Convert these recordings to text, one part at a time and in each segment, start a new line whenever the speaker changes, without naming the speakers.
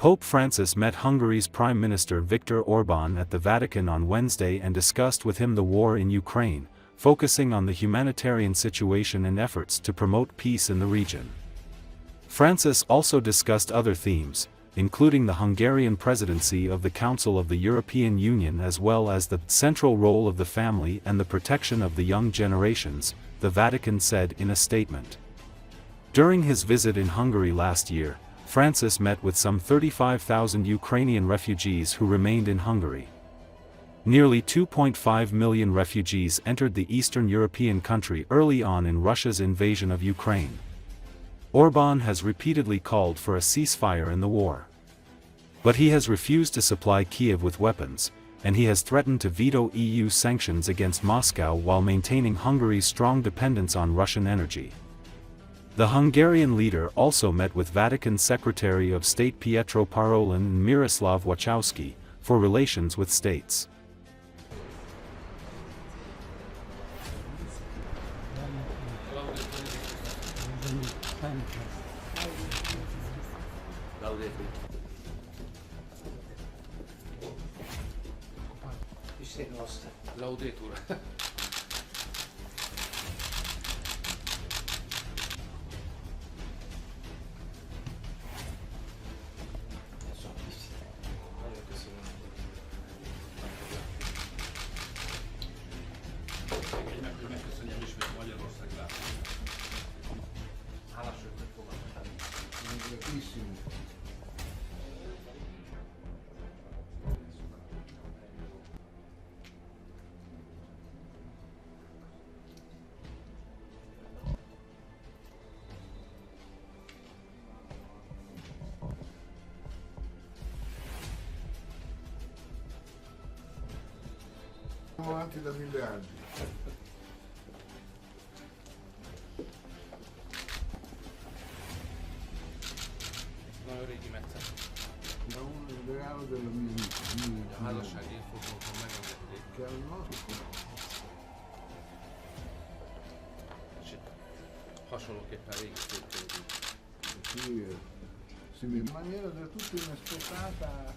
Pope Francis met Hungary's Prime Minister Viktor Orban at the Vatican on Wednesday and discussed with him the war in Ukraine, focusing on the humanitarian situation and efforts to promote peace in the region. Francis also discussed other themes, including the Hungarian presidency of the Council of the European Union as well as the central role of the family and the protection of the young generations, the Vatican said in a statement. During his visit in Hungary last year, Francis met with some 35,000 Ukrainian refugees who remained in Hungary. Nearly 2.5 million refugees entered the Eastern European country early on in Russia's invasion of Ukraine. Orban has repeatedly called for a ceasefire in the war. But he has refused to supply Kiev with weapons, and he has threatened to veto EU sanctions against Moscow while maintaining Hungary's strong dependence on Russian energy. The Hungarian leader also met with Vatican Secretary of State Pietro Parolin and Miroslav Wachowski, for relations with states.
Laudetur. Megköszönjem ismét Magyarország látogatását. Hálás vagyok, hogy fogadtál.
Siamo avanti da 1000 anni.
Nagyon régi metszet.
Da un regalo della mia
A házasság évfordulókon megengedték.
che al nostro.
És hasonlóképpen régi szépségű.
In maniera del tutto inaspettata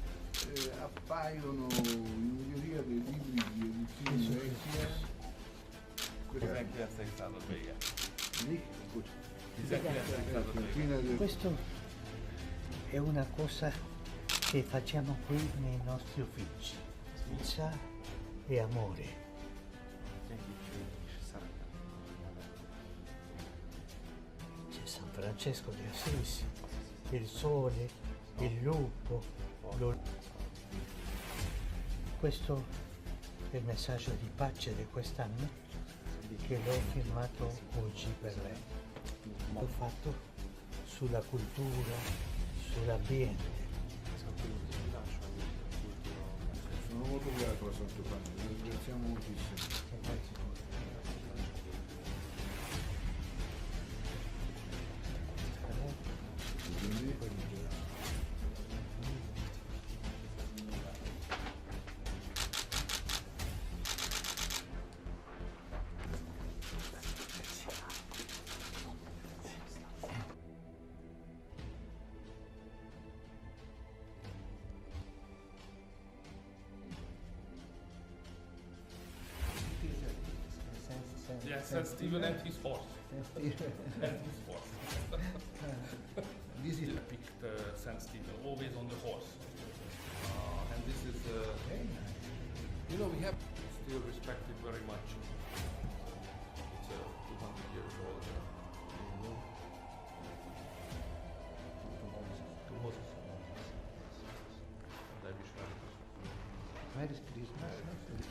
appaiono in ungheria dei libri di edizioni vecchie.
19. század vége.
Lì,
19. század vége.
Questo è una cosa che facciamo qui nei nostri uffici. Pizza e amore. C'è San Francesco di Assisi, il sole, il lupo, Questo è il messaggio di pace di quest'anno che l'ho firmato oggi per lei. L'ho fatto sulla cultura, sull'ambiente.
Sono molto grato a Santo Padre, lo ringraziamo moltissimo.
Yes, St. Stephen and his horse. And his horse. This is depict St. Stephen, always on the horse. And this is, you know, we have still respected very much. It's 200 years old.
Merry Christmas.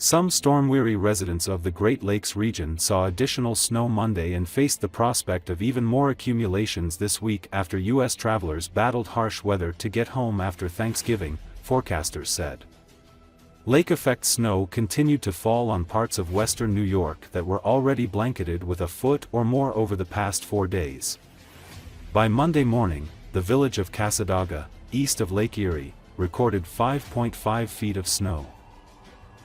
Some storm-weary residents of the Great Lakes region saw additional snow Monday and faced the prospect of even more accumulations this week after U.S. travelers battled harsh weather to get home after Thanksgiving, forecasters said. Lake-effect snow continued to fall on parts of western New York that were already blanketed with a foot or more over the past 4 days. By Monday morning, the village of Cassadaga, east of Lake Erie, recorded 5.5 feet of snow.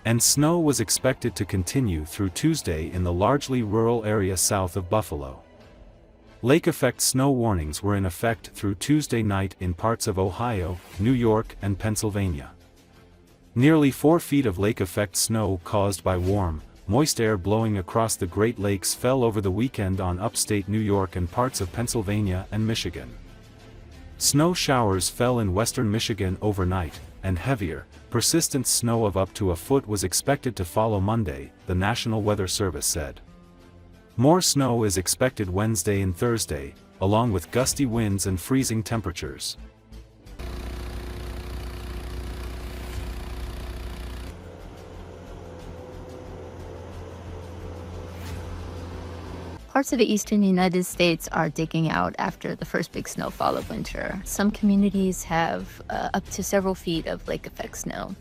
And snow was expected to continue through Tuesday in the largely rural area south of Buffalo. Lake-effect snow warnings were in effect through Tuesday night in parts of Ohio, New York, and Pennsylvania. Nearly 4 feet of lake-effect snow caused by warm, moist air blowing across the Great Lakes fell over the weekend on upstate New York and parts of Pennsylvania and Michigan. Snow showers fell in western Michigan overnight, and heavier, persistent snow of up to a foot was expected to follow Monday, the National Weather Service said. More snow is expected Wednesday and Thursday, along with gusty winds and freezing temperatures.
Parts of the eastern United States are digging out after the first big snowfall of winter. Some communities have up to several feet of lake-effect snow.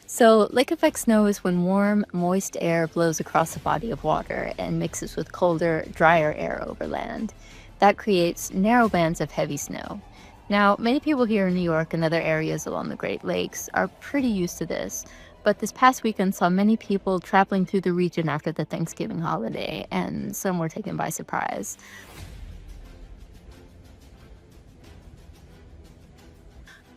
So lake-effect snow is when warm, moist air blows across a body of water and mixes with colder, drier air over land. That creates narrow bands of heavy snow. Now, many people here in New York and other areas along the Great Lakes are pretty used to this, but this past weekend saw many people traveling through the region after the Thanksgiving holiday, and some were taken by surprise.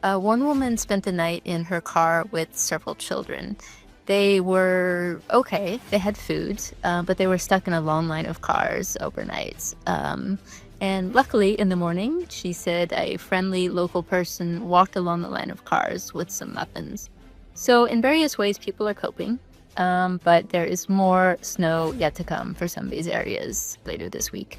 One woman spent the night in her car with several children. They were okay, they had food, but they were stuck in a long line of cars overnight. And luckily, in the morning, she said a friendly local person walked along the line of cars with some muffins. So in various ways, people are coping, but there is more snow yet to come for some of these areas later this week.